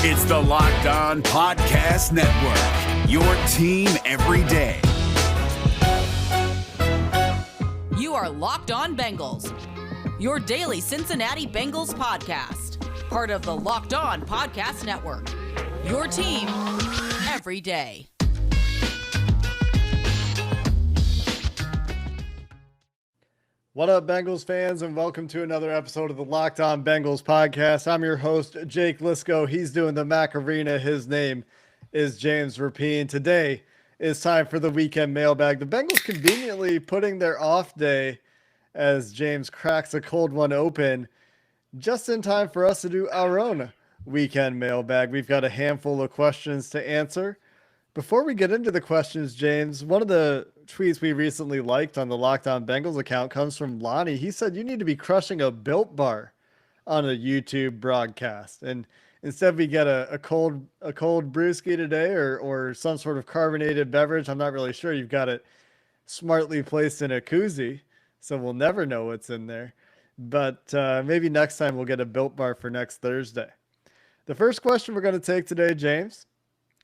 It's the Locked On Podcast Network, your team every day. You are Locked On Bengals, your daily Cincinnati Bengals podcast. Part of the Locked On Podcast Network, your team every day. What up, Bengals fans, and welcome to another episode of the Locked On Bengals podcast. I'm your host, Jake Liscow. He's doing the Mac Arena. His name is James Rapien. Today is time for the weekend mailbag. The Bengals conveniently putting their off day as James cracks a cold one open just in time for us to do our own weekend mailbag. We've got a handful of questions to answer. Before we get into the questions, James, one of the tweets we recently liked on the Locked On Bengals account comes from Lonnie. He said you need to be crushing a Built Bar on a YouTube broadcast. And instead we get a cold brewski today or some sort of carbonated beverage. I'm not really sure. You've got it smartly placed in a koozie, so we'll never know what's in there. But maybe next time we'll get a Built Bar for next Thursday. The first question we're going to take today, James,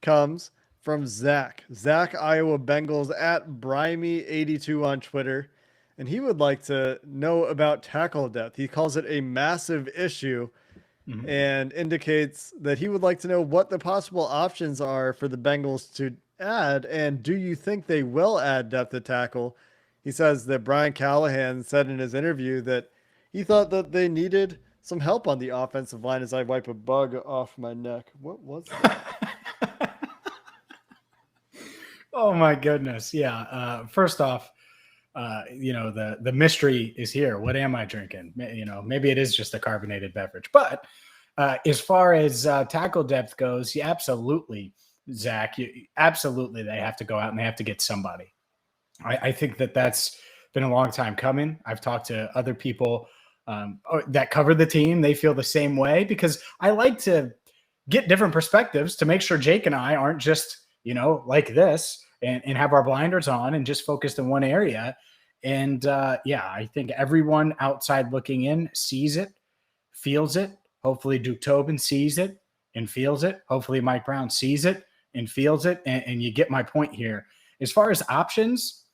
comes from Zach, Iowa Bengals at Brimey82 on Twitter. And he would like to know about tackle depth. He calls it a massive issue and indicates that he would like to know what the possible options are for the Bengals to add. And do you think they will add depth at tackle? He says that Brian Callahan said in his interview that he thought that they needed some help on the offensive line as I wipe a bug off my neck. What was that? Oh my goodness. Yeah. First off, the mystery is here. What am I drinking? Maybe it is just a carbonated beverage, but as far as tackle depth goes, yeah, absolutely, Zach, absolutely. They have to go out and they have to get somebody. I think that's been a long time coming. I've talked to other people that cover the team. They feel the same way because I like to get different perspectives to make sure Jake and I aren't just, like this. And have our blinders on and just focused in one area. And I think everyone outside looking in sees it, feels it. Hopefully Duke Tobin sees it and feels it. Hopefully Mike Brown sees it and feels it. And you get my point here. As far as options,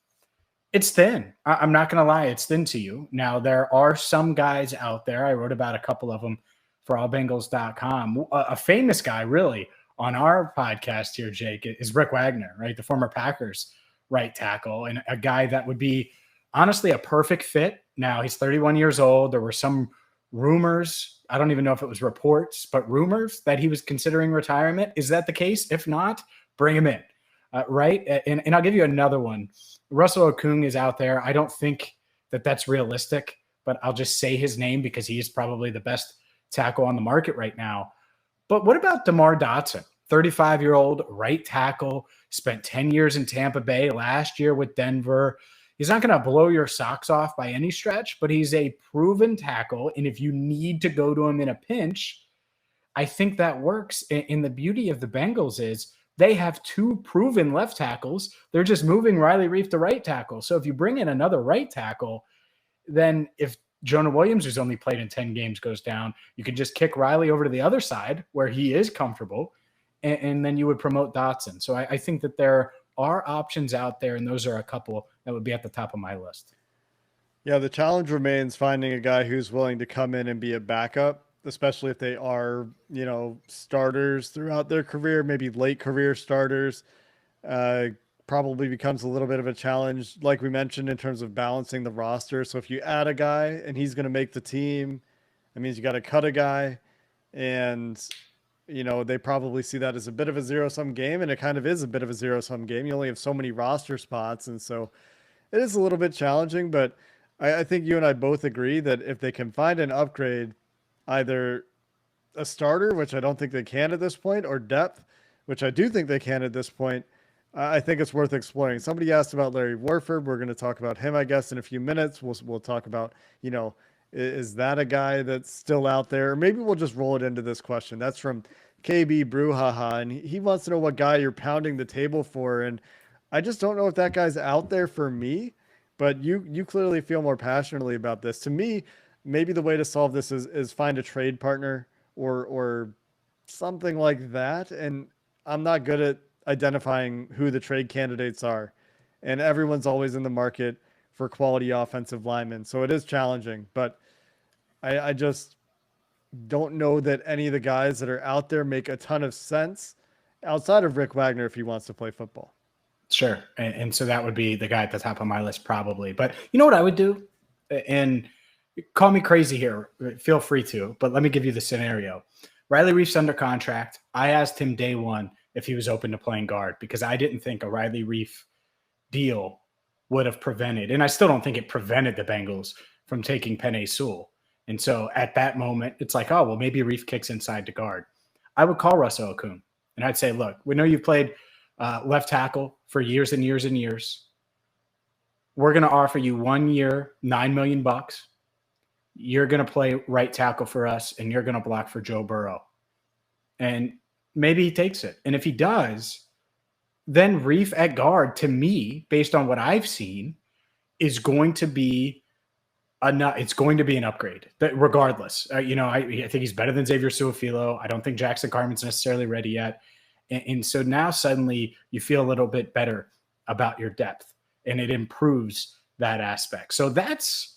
it's thin. I'm not going to lie. It's thin to you. Now, there are some guys out there. I wrote about a couple of them for allbengals.com. A famous guy, really, on our podcast here, Jake, is Rick Wagner, right? The former Packers right tackle, and a guy that would be honestly a perfect fit. Now he's 31 years old. There were some rumors. I don't even know if it was reports, but rumors that he was considering retirement. Is that the case? If not, bring him in, right? And I'll give you another one. Russell Okung is out there. I don't think that that's realistic, but I'll just say his name because he is probably the best tackle on the market right now. But what about DeMar Dotson, 35-year-old right tackle, spent 10 years in Tampa Bay, last year with Denver. He's not going to blow your socks off by any stretch, but he's a proven tackle. And if you need to go to him in a pinch, I think that works. And the beauty of the Bengals is they have two proven left tackles. They're just moving Riley Reiff to right tackle. So if you bring in another right tackle, then if Jonah Williams, who's only played in 10 games, goes down, you can just kick Riley over to the other side where he is comfortable, and then you would promote Dotson. So I think that there are options out there, and those are a couple that would be at the top of my list. Yeah, the challenge remains finding a guy who's willing to come in and be a backup, especially if they are, starters throughout their career, maybe late career starters. Probably becomes a little bit of a challenge, like we mentioned, in terms of balancing the roster. So if you add a guy and he's going to make the team, that means you got to cut a guy. And, they probably see that as a bit of a zero-sum game, and it kind of is a bit of a zero-sum game. You only have so many roster spots, and so it is a little bit challenging. But I think you and I both agree that if they can find an upgrade, either a starter, which I don't think they can at this point, or depth, which I do think they can at this point, I think it's worth exploring. Somebody asked about Larry Warford. We're going to talk about him, I guess, in a few minutes. We'll talk about, is that a guy that's still out there? Or maybe we'll just roll it into this question. That's from KB Bruhaha, and he wants to know what guy you're pounding the table for. And I just don't know if that guy's out there for me, but you clearly feel more passionately about this. To me, maybe the way to solve this is find a trade partner or something like that. And I'm not good at identifying who the trade candidates are. And everyone's always in the market for quality offensive linemen. So it is challenging, but I just don't know that any of the guys that are out there make a ton of sense outside of Rick Wagner if he wants to play football. Sure. And so that would be the guy at the top of my list probably. But you know what I would do? And call me crazy here. Feel free to. But let me give you the scenario. Riley Reif's under contract. I asked him day one if he was open to playing guard because I didn't think a Riley Reif deal would have prevented, and I still don't think it prevented the Bengals from taking Penei Sewell. And so at that moment, it's like, oh, well, maybe Reif kicks inside to guard. I would call Russell Okung and I'd say, look, we know you've played left tackle for years and years and years. We're going to offer you 1 year, $9 million. You're going to play right tackle for us and you're going to block for Joe Burrow. And maybe he takes it. And if he does, then Reif at guard, to me, based on what I've seen, is going to be it's going to be an upgrade, regardless. I think he's better than Xavier Su'a-Filo. I don't think Jackson Carman's necessarily ready yet. And so now suddenly you feel a little bit better about your depth, and it improves that aspect. So that's,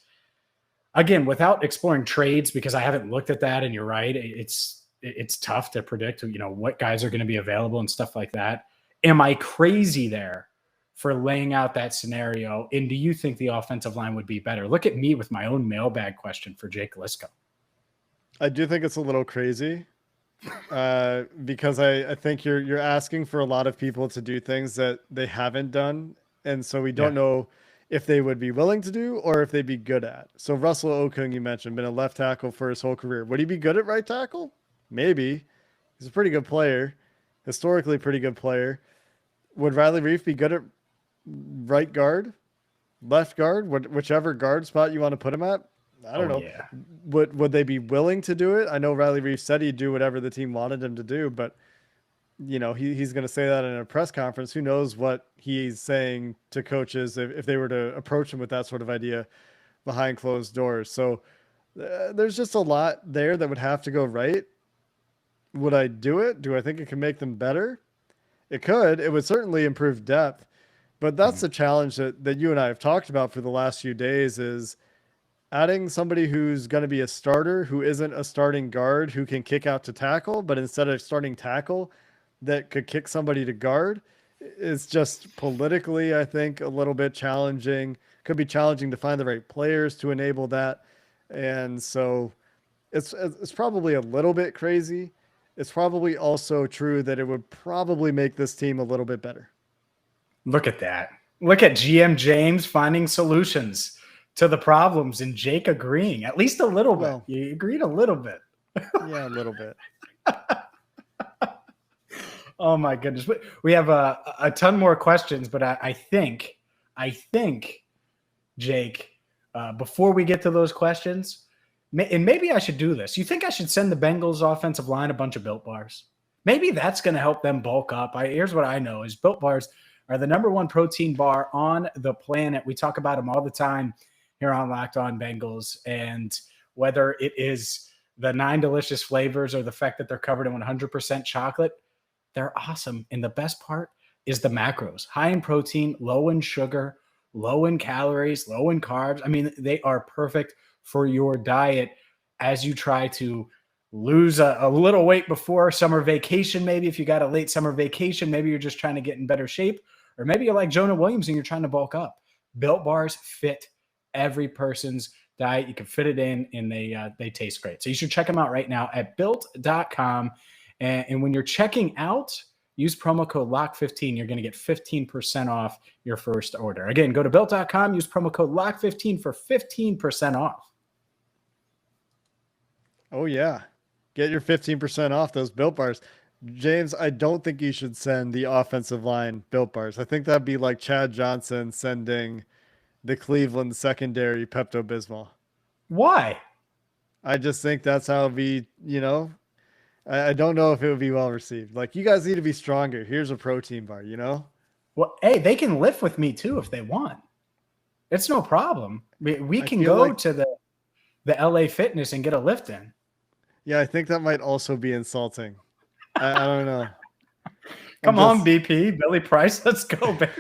again, without exploring trades, because I haven't looked at that, and you're right, it's tough to predict, what guys are going to be available and stuff like that. Am I crazy there for laying out that scenario? And do you think the offensive line would be better? Look at me with my own mailbag question for Jake Liscow. I do think it's a little crazy because I think you're asking for a lot of people to do things that they haven't done. And so we don't know if they would be willing to do or if they'd be good at. So Russell Okung, you mentioned, been a left tackle for his whole career. Would he be good at right tackle? Maybe. He's a pretty good player, historically pretty good player. Would Riley Reif be good at right guard, left guard, whichever guard spot you want to put him at? I don't know. Yeah. Would they be willing to do it? I know Riley Reif said he'd do whatever the team wanted him to do, but he's going to say that in a press conference. Who knows what he's saying to coaches if they were to approach him with that sort of idea behind closed doors. So there's just a lot there that would have to go right. Would I do it? Do I think it can make them better? It could. It would certainly improve depth. But that's the challenge that you and I have talked about for the last few days is adding somebody who's going to be a starter, who isn't a starting guard, who can kick out to tackle, but instead of starting tackle that could kick somebody to guard is just politically, I think, a little bit challenging. Could be challenging to find the right players to enable that. And so it's probably a little bit crazy. It's probably also true that it would probably make this team a little bit better. Look at that. Look at GM James finding solutions to the problems and Jake agreeing, at least a little bit. Well, You agreed a little bit. Yeah, a little bit. Oh my goodness. We have a ton more questions, but I think, Jake, before we get to those questions, and maybe I should do this. You think I should send the Bengals offensive line a bunch of Built Bars? Maybe that's going to help them bulk up. Here's what I know is Built Bars are the #1 protein bar on the planet. We talk about them all the time here on Locked On Bengals. And whether it is the 9 delicious flavors or the fact that they're covered in 100% chocolate, they're awesome. And the best part is the macros. High in protein, low in sugar, low in calories, low in carbs. I mean, they are perfect for your diet as you try to lose a little weight before summer vacation. Maybe if you got a late summer vacation, maybe you're just trying to get in better shape, or maybe you're like Jonah Williams and you're trying to bulk up. Built Bars fit every person's diet. You can fit it in, and they taste great. So you should check them out right now at built.com. And when you're checking out, use promo code LOCK15. You're going to get 15% off your first order. Again, go to built.com, use promo code LOCK15 for 15% off. Oh, yeah. Get your 15% off those Built Bars. James, I don't think you should send the offensive line Built Bars. I think that'd be like Chad Johnson sending the Cleveland secondary Pepto-Bismol. Why? I just think that's how it'd be, I don't know if it would be well received. Like, you guys need to be stronger. Here's a protein bar, Well, hey, they can lift with me too if they want. It's no problem. We can go to the LA Fitness and get a lift in. Yeah, I think that might also be insulting. I don't know. Come on, BP. Billy Price. Let's go, baby.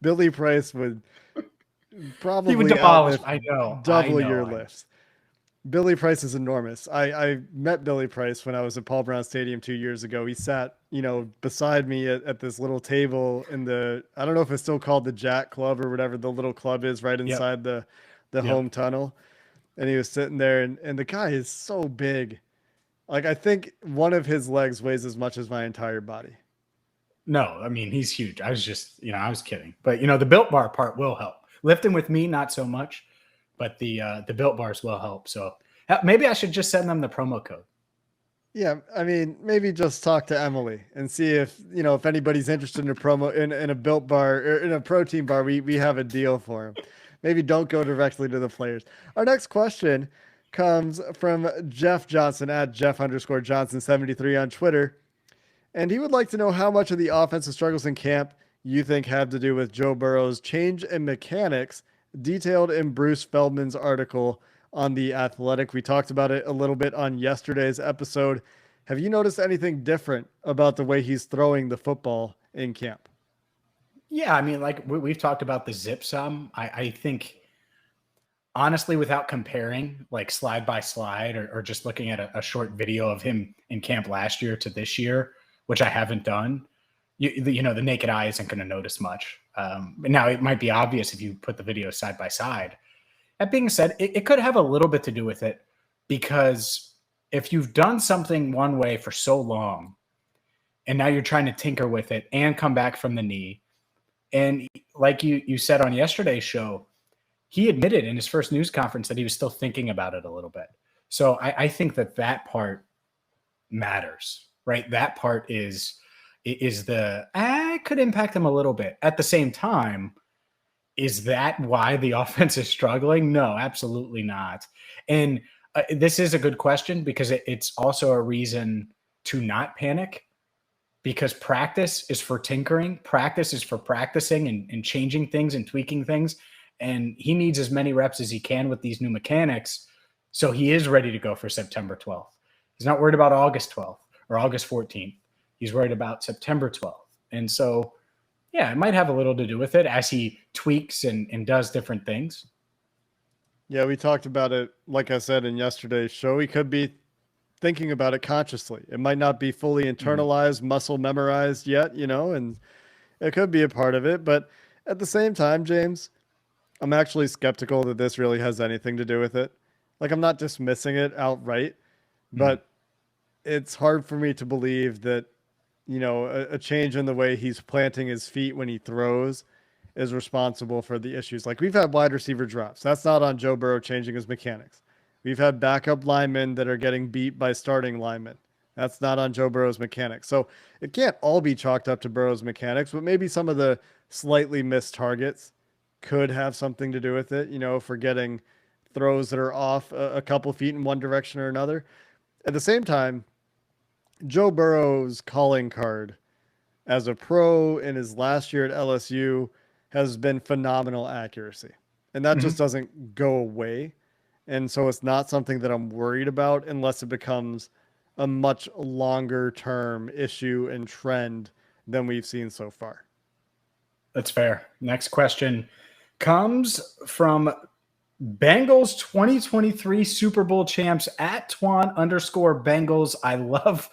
Billy Price would probably he would demolish. I know. Double your lifts. Billy Price is enormous. I met Billy Price when I was at Paul Brown Stadium 2 years ago. He sat, beside me at this little table in I don't know if it's still called the Jack Club or whatever the little club is right inside the home tunnel. And he was sitting there, and the guy is so big. Like, I think one of his legs weighs as much as my entire body. No, I mean, he's huge. I was just, I was kidding. But, the Built Bar part will help. Lifting with me, not so much. But the Built Bars will help. So maybe I should just send them the promo code. Yeah, I mean, maybe just talk to Emily and see if anybody's interested in a promo in a Built Bar or in a protein bar. We have a deal for him. Maybe don't go directly to the players. Our next question comes from Jeff Johnson at Jeff_Johnson73 on Twitter. And he would like to know how much of the offensive struggles in camp you think have to do with Joe Burrow's change in mechanics detailed in Bruce Feldman's article on The Athletic. We talked about it a little bit on yesterday's episode. Have you noticed anything different about the way he's throwing the football in camp? Yeah, I mean, like we've talked about the zip some. I think, honestly, without comparing like slide by slide or just looking at a short video of him in camp last year to this year, which I haven't done, the naked eye isn't going to notice much. Now, it might be obvious if you put the videos side by side. That being said, it could have a little bit to do with it, because if you've done something one way for so long and now you're trying to tinker with it and come back from the knee, and like you said on yesterday's show, he admitted in his first news conference that he was still thinking about it a little bit. So I think that part matters, right? That part is could impact him a little bit. At the same time, is that why the offense is struggling? No, absolutely not. And this is a good question, because it's also a reason to not panic, because practice is for tinkering. Practice is for practicing and changing things and tweaking things. And he needs as many reps as he can with these new mechanics. So he is ready to go for September 12th. He's not worried about August 12th or August 14th. He's worried about September 12th. And so, yeah, it might have a little to do with it as he tweaks and does different things. Yeah, we talked about it, like I said, in yesterday's show. He could be thinking about it consciously. It might not be fully internalized, muscle memorized yet, and it could be a part of it. But at the same time, James, I'm actually skeptical that this really has anything to do with it. Like, I'm not dismissing it outright, but it's hard for me to believe that, a change in the way he's planting his feet when he throws is responsible for the issues. Like, we've had wide receiver drops. That's not on Joe Burrow changing his mechanics. We've had backup linemen that are getting beat by starting linemen. That's not on Joe Burrow's mechanics. So it can't all be chalked up to Burrow's mechanics, but maybe some of the slightly missed targets could have something to do with it, for getting throws that are off a couple feet in one direction or another. At the same time, Joe Burrow's calling card as a pro in his last year at LSU has been phenomenal accuracy. And that just doesn't go away. And so it's not something that I'm worried about unless it becomes a much longer term issue and trend than we've seen so far. That's fair. Next question comes from Bengals 2023 Super Bowl champs at Twan_Bengals. I love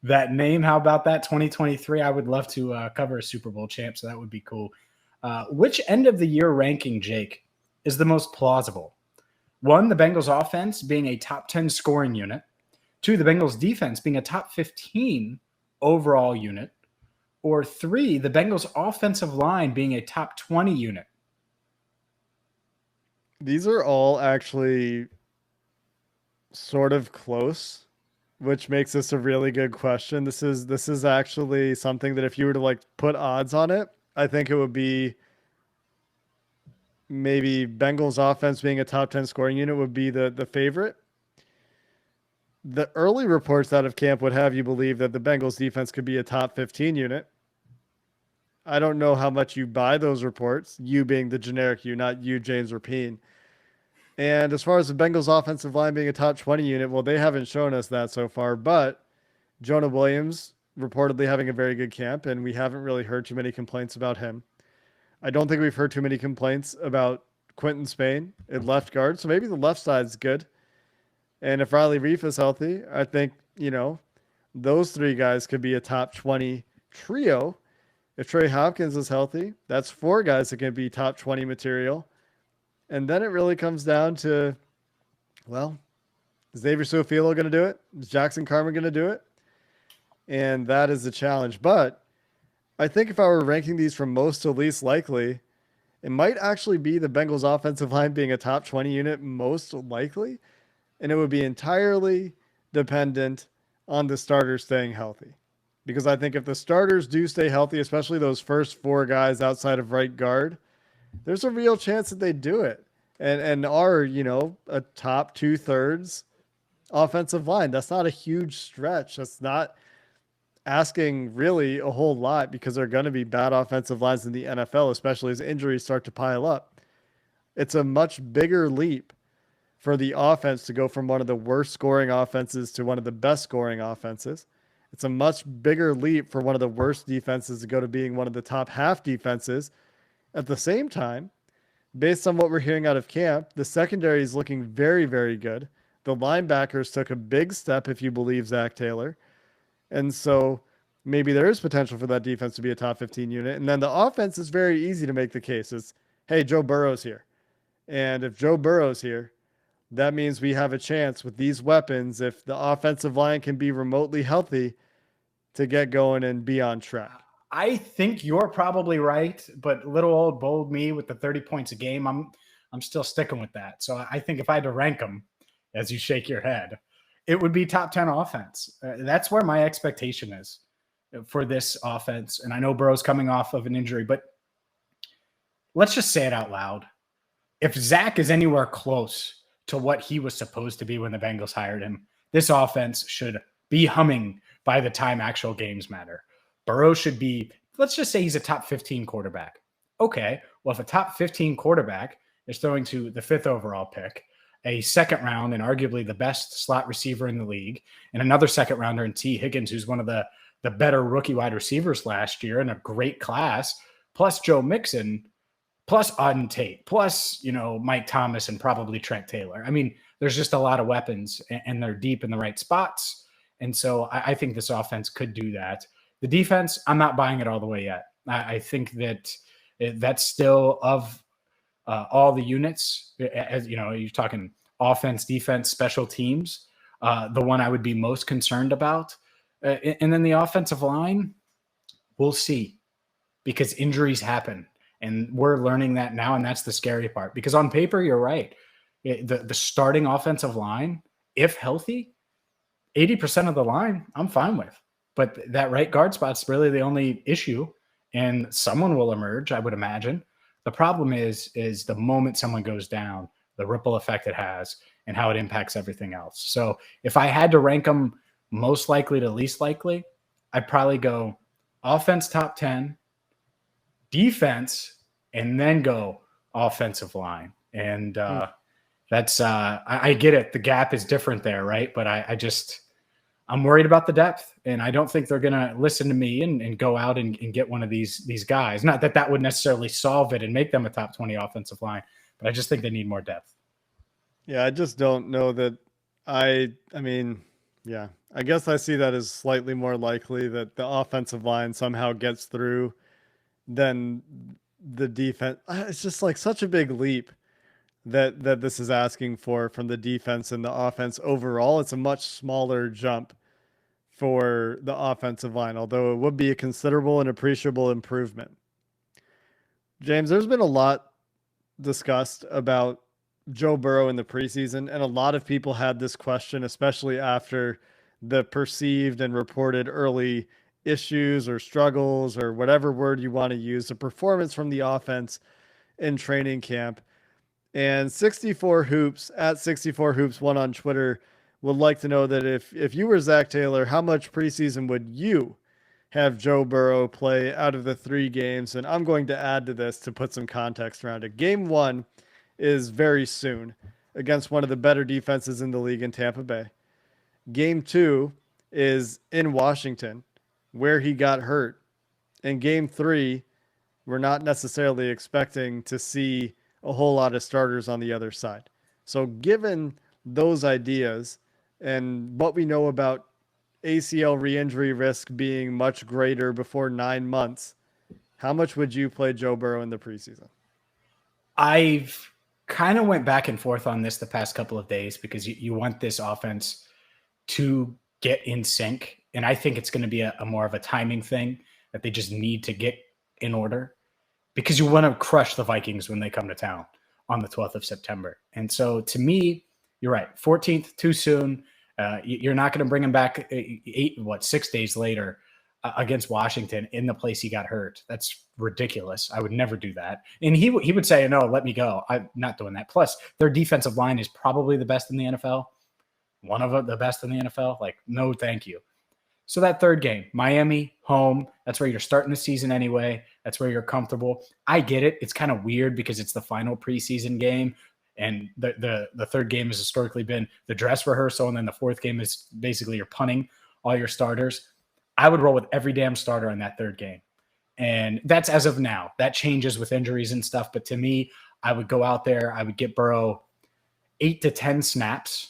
that name. How about that? 2023. I would love to cover a Super Bowl champ, so that would be cool. Which end of the year ranking, Jake, is the most plausible? 1, the Bengals offense being a top 10 scoring unit. 2, the Bengals defense being a top 15 overall unit. Or 3, the Bengals offensive line being a top 20 unit. These are all actually sort of close, which makes this a really good question. This is actually something that if you were to put odds on it, I think it would be maybe Bengals offense being a top 10 scoring unit would be the favorite. The early reports out of camp would have you believe that the Bengals defense could be a top 15 unit. I don't know how much you buy those reports, you being the generic you, not you, James Rapien. And as far as the Bengals offensive line being a top 20 unit, well, they haven't shown us that so far, but Jonah Williams reportedly having a very good camp, and we haven't really heard too many complaints about him. I don't think we've heard too many complaints about Quentin Spain at left guard, so maybe the left side's good. And if Riley Reef is healthy, I think, those three guys could be a top 20 trio. If Trey Hopkins is healthy, that's four guys that can be top 20 material. And then it really comes down to, well, is Xavier Su'a-Filo going to do it? Is Jackson Carman going to do it? And that is the challenge. But I think if I were ranking these from most to least likely, it might actually be the Bengals offensive line being a top 20 unit most likely. And it would be entirely dependent on the starters staying healthy. Because I think if the starters do stay healthy, especially those first four guys outside of right guard, there's a real chance that they do it and are, a top 2/3 offensive line. That's not a huge stretch. That's not asking really a whole lot because they're going to be bad offensive lines in the NFL, especially as injuries start to pile up. It's a much bigger leap for the offense to go from one of the worst scoring offenses to one of the best scoring offenses. It's a much bigger leap for one of the worst defenses to go to being one of the top half defenses. At the same time, based on what we're hearing out of camp, the secondary is looking very, very good. The linebackers took a big step, if you believe Zach Taylor. And so maybe there is potential for that defense to be a top 15 unit. And then the offense is very easy to make the case. It's, hey, Joe Burrow's here. And if Joe Burrow's here, that means we have a chance with these weapons, if the offensive line can be remotely healthy, to get going and be on track. I think you're probably right, but little old bold me with the 30 points a game, I'm still sticking with that. So I think if I had to rank them, as you shake your head, it would be top 10 offense. That's where my expectation is for this offense. And I know Burrow's coming off of an injury, but let's just say it out loud. If Zach is anywhere close to what he was supposed to be when the Bengals hired him, this offense should be humming by the time actual games matter. Burrow should be, let's just say he's a top 15 quarterback. Okay, well, if a top 15 quarterback is throwing to the 5th overall pick, a second round and arguably the best slot receiver in the league, and another second rounder in T. Higgins, who's one of the better rookie wide receivers last year in a great class, plus Joe Mixon, plus Auden Tate, plus, Mike Thomas and probably Trent Taylor. I mean, there's just a lot of weapons and they're deep in the right spots. And so I think this offense could do that. The defense, I'm not buying it all the way yet. I think that that's still of all the units, as you're talking offense, defense, special teams, the one I would be most concerned about. And then the offensive line, we'll see, because injuries happen. And we're learning that now, and that's the scary part. Because on paper, you're right. The starting offensive line, if healthy, 80% of the line, I'm fine with. But that right guard spot's really the only issue, and someone will emerge, I would imagine. The problem is the moment someone goes down, the ripple effect it has and how it impacts everything else. So if I had to rank them most likely to least likely, I'd probably go offense top 10, defense, and then go offensive line. And that's I get it. The gap is different there, right? But I'm worried about the depth, and I don't think they're going to listen to me and go out and get one of these guys. Not that would necessarily solve it and make them a top 20 offensive line, but I just think they need more depth. Yeah, I just don't know that I guess I see that as slightly more likely that the offensive line somehow gets through than the defense. It's just like such a big leap that this is asking for from the defense and the offense overall. It's a much smaller jump for the offensive line, although it would be a considerable and appreciable improvement. James, there's been a lot discussed about Joe Burrow in the preseason, and a lot of people had this question, especially after the perceived and reported early issues or struggles or whatever word you want to use, the performance from the offense in training camp. And 64 Hoops at 64 Hoops 1 on Twitter would like to know that if you were Zach Taylor, how much preseason would you have Joe Burrow play out of the 3 games? And I'm going to add to this to put some context around it. Game 1 is very soon against one of the better defenses in the league in Tampa Bay. Game 2 is in Washington, where he got hurt. In game 3, we're not necessarily expecting to see a whole lot of starters on the other side. So given those ideas and what we know about ACL re-injury risk being much greater before 9 months, how much would you play Joe Burrow in the preseason? I've kind of went back and forth on this the past couple of days because you want this offense to get in sync. And I think it's going to be a more of a timing thing that they just need to get in order because you want to crush the Vikings when they come to town on the 12th of September. And so to me, you're right. 14th, too soon. You're not going to bring him back 6 days later against Washington in the place he got hurt. That's ridiculous. I would never do that. And he would say, no, let me go. I'm not doing that. Plus, their defensive line is probably the best in the NFL. One of the best in the NFL. Like, no, thank you. So that third game, Miami, home, that's where you're starting the season anyway. That's where you're comfortable. I get it. It's kind of weird because it's the final preseason game. And the third game has historically been the dress rehearsal. And then the fourth game is basically you're punting all your starters. I would roll with every damn starter in that third game. And that's as of now. That changes with injuries and stuff. But to me, I would go out there. I would get Burrow 8 to 10 snaps.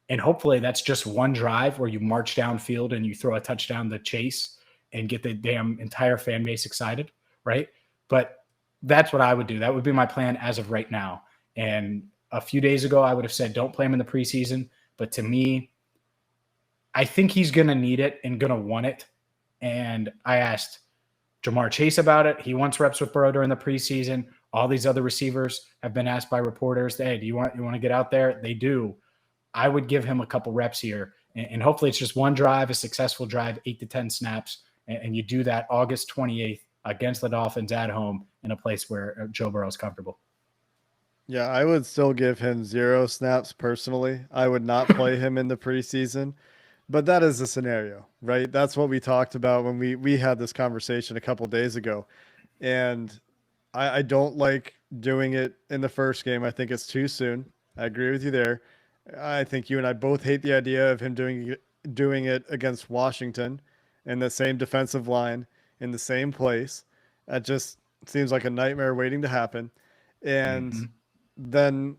And hopefully that's just one drive where you march downfield and you throw a touchdown to Chase and get the damn entire fan base excited, right? But that's what I would do. That would be my plan as of right now. And a few days ago, I would have said, don't play him in the preseason. But to me, I think he's going to need it and going to want it. And I asked Jamar Chase about it. He wants reps with Burrow during the preseason. All these other receivers have been asked by reporters, hey, do you want to get out there? They do. I would give him a couple reps here. And hopefully it's just one drive, a successful drive, 8 to 10 snaps. And you do that August 28th against the Dolphins at home in a place where Joe Burrow is comfortable. Yeah, I would still give him 0 snaps personally. I would not play him in the preseason, but that is a scenario, right? That's what we talked about when we had this conversation a couple days ago. And I don't like doing it in the first game. I think it's too soon. I agree with you there. I think you and I both hate the idea of him doing it against Washington in the same defensive line in the same place. That just seems like a nightmare waiting to happen. And then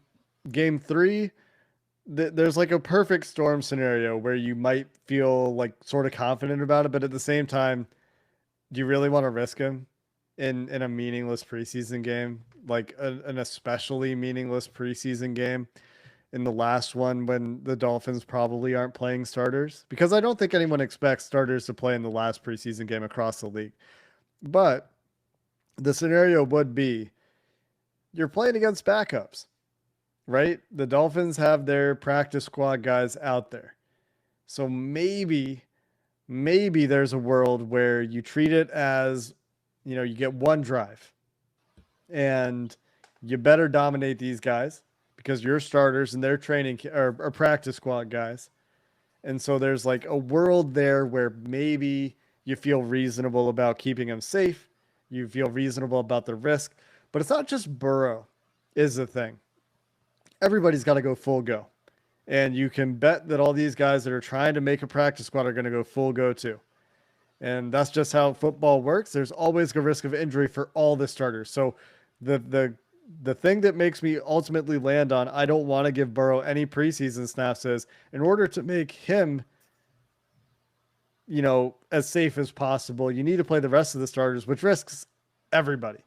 game 3, there's like a perfect storm scenario where you might feel like sort of confident about it, but at the same time, do you really want to risk him in a meaningless preseason game, like an especially meaningless preseason game in the last one when the Dolphins probably aren't playing starters? Because I don't think anyone expects starters to play in the last preseason game across the league. But the scenario would be you're playing against backups, right? The Dolphins have their practice squad guys out there. So maybe there's a world where you treat it as, you get one drive and you better dominate these guys because you're starters and they're training or practice squad guys. And so there's like a world there where maybe you feel reasonable about keeping them safe. You feel reasonable about the risk, but it's not just Burrow is the thing. Everybody's got to go full go. And you can bet that all these guys that are trying to make a practice squad are going to go full go too. And that's just how football works. There's always a risk of injury for all the starters. So the thing that makes me ultimately land on I don't want to give Burrow any preseason snaps is in order to make him, as safe as possible, you need to play the rest of the starters, which risks everybody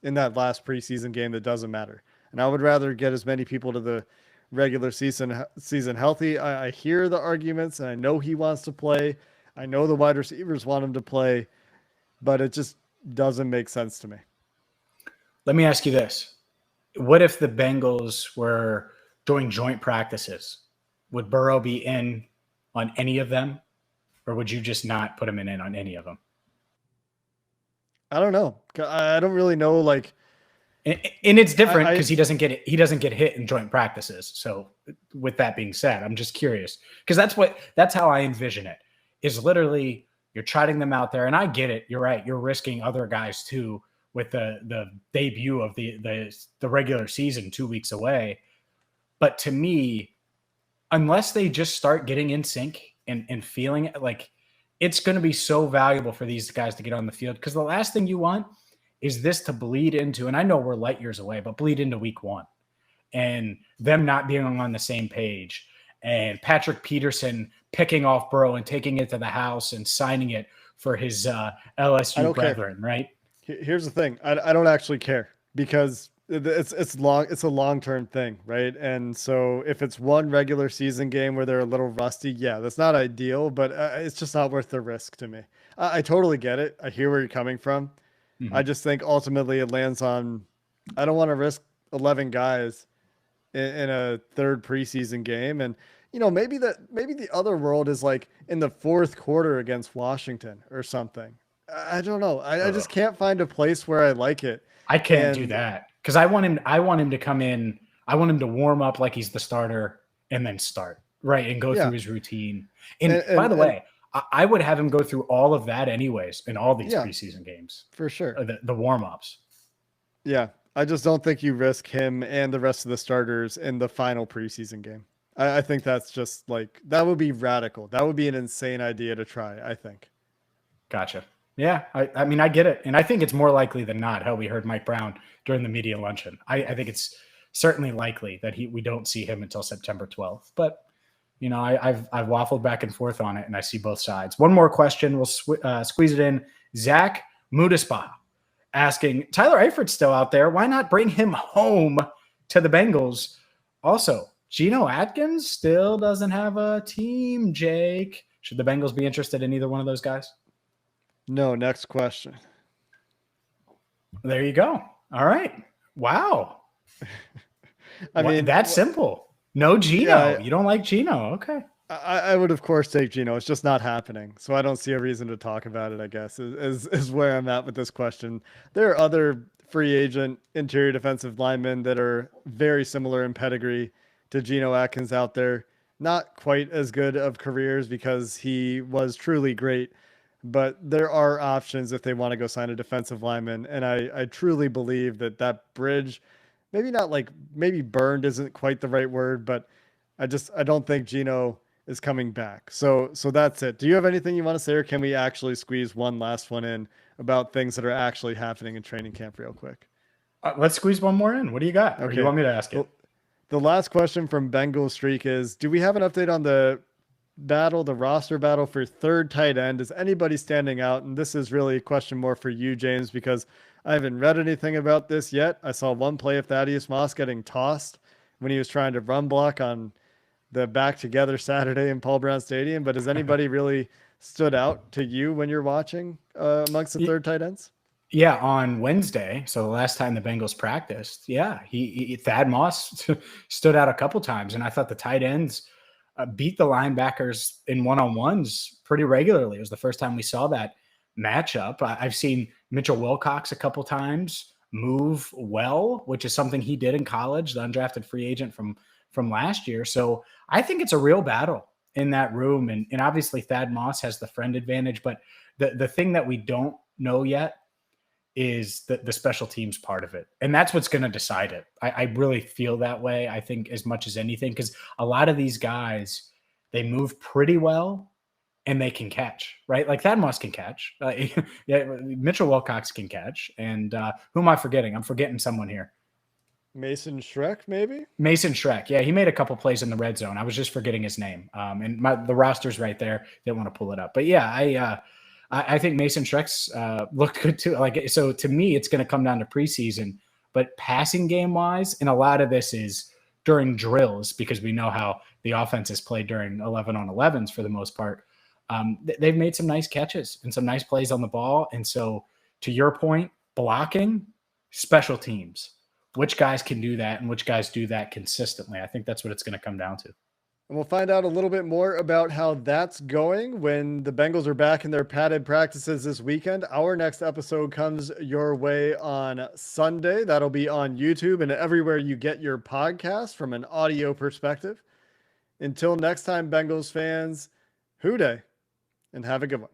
in that last preseason game that doesn't matter. And I would rather get as many people to the regular season healthy. I hear the arguments and I know he wants to play. I know the wide receivers want him to play, but it just doesn't make sense to me. Let me ask you this. What if the Bengals were doing joint practices? Would Burrow be in on any of them, or would you just not put him in on any of them? I don't know. I don't really know. And it's different because he doesn't get hit in joint practices. So with that being said, I'm just curious because that's how I envision it. Is literally you're trotting them out there, and I get it. You're right. You're risking other guys too with the debut of the regular season 2 weeks away. But to me, unless they just start getting in sync and feeling it, like it's going to be so valuable for these guys to get on the field, because the last thing you want is this to bleed into, and I know we're light years away, but bleed into week 1 and them not being on the same page, and Patrick Peterson picking off Burrow and taking it to the house and signing it for his LSU brethren, right? Here's the thing. I don't actually care, because it's a long-term thing, right? And so if it's one regular season game where they're a little rusty, yeah, that's not ideal, but it's just not worth the risk to me. I totally get it. I hear where you're coming from. Mm-hmm. I just think ultimately it lands on, I don't want to risk 11 guys in a third preseason game. And, maybe the other world is like in the fourth quarter against Washington or something. I don't know. I just can't find a place where I like it. I can't do that, because I want him to come in. I want him to warm up like he's the starter and then start, right, and go through his routine. And by the way, I would have him go through all of that anyways in all these preseason games. For sure. The warm-ups. Yeah. I just don't think you risk him and the rest of the starters in the final preseason game. I think that's just like, that would be radical. That would be an insane idea to try, I think. Gotcha. Yeah, I mean, I get it. And I think it's more likely than not how we heard Mike Brown during the media luncheon. I think it's certainly likely that we don't see him until September 12th. But, I've waffled back and forth on it, and I see both sides. One more question. We'll squeeze it in. Zach Mudispa asking, Tyler Eifert's still out there. Why not bring him home to the Bengals? Also, Geno Atkins still doesn't have a team, Jake. Should the Bengals be interested in either one of those guys? No, next question. There you go. All right. Wow. I mean, that's simple. No Geno. Yeah, you don't like Geno. Okay. I would, of course, take Geno. It's just not happening. So I don't see a reason to talk about it, I guess, is where I'm at with this question. There are other free agent interior defensive linemen that are very similar in pedigree to Geno Atkins out there. Not quite as good of careers because he was truly great, but there are options if they want to go sign a defensive lineman. And I truly believe that bridge, maybe burned isn't quite the right word, but I don't think Geno is coming back. So that's it. Do you have anything you want to say, or can we actually squeeze one last one in about things that are actually happening in training camp real quick? Let's squeeze one more in. What do you got? Okay. Or do you want me to ask it? Well, the last question from Bengal Streak is, do we have an update on the roster battle for third tight end? Is anybody standing out? And this is really a question more for you, James, because I haven't read anything about this yet. I saw one play of Thaddeus Moss getting tossed when he was trying to run block on the Back Together Saturday in Paul Brown Stadium. But has anybody really stood out to you when you're watching amongst the third tight ends? Yeah, on Wednesday, so the last time the Bengals practiced, Thad Moss stood out a couple times, and I thought the tight ends beat the linebackers in one-on-ones pretty regularly. It was the first time we saw that matchup. I've seen Mitchell Wilcox a couple times move well, which is something he did in college, the undrafted free agent from last year. So I think it's a real battle in that room, and obviously Thad Moss has the friend advantage, but the thing that we don't know yet is the special teams part of it. And that's what's going to decide it. I really feel that way, I think, as much as anything, because a lot of these guys, they move pretty well and they can catch, right? Like Thad Moss can catch. Mitchell Wilcox can catch. And who am I forgetting? I'm forgetting someone here. Mason Schreck, maybe? Mason Schreck. Yeah, he made a couple plays in the red zone. I was just forgetting his name. And the roster's right there. They want to pull it up. But yeah, I think Mason Schreck's looked good too. So to me, it's going to come down to preseason, but passing game wise, and a lot of this is during drills because we know how the offense is played during 11-on-11s for the most part. They've made some nice catches and some nice plays on the ball. And so to your point, blocking, special teams, which guys can do that and which guys do that consistently. I think that's what it's going to come down to. And we'll find out a little bit more about how that's going when the Bengals are back in their padded practices this weekend. Our next episode comes your way on Sunday. That'll be on YouTube and everywhere you get your podcast from an audio perspective. Until next time, Bengals fans, hoo day, and have a good one.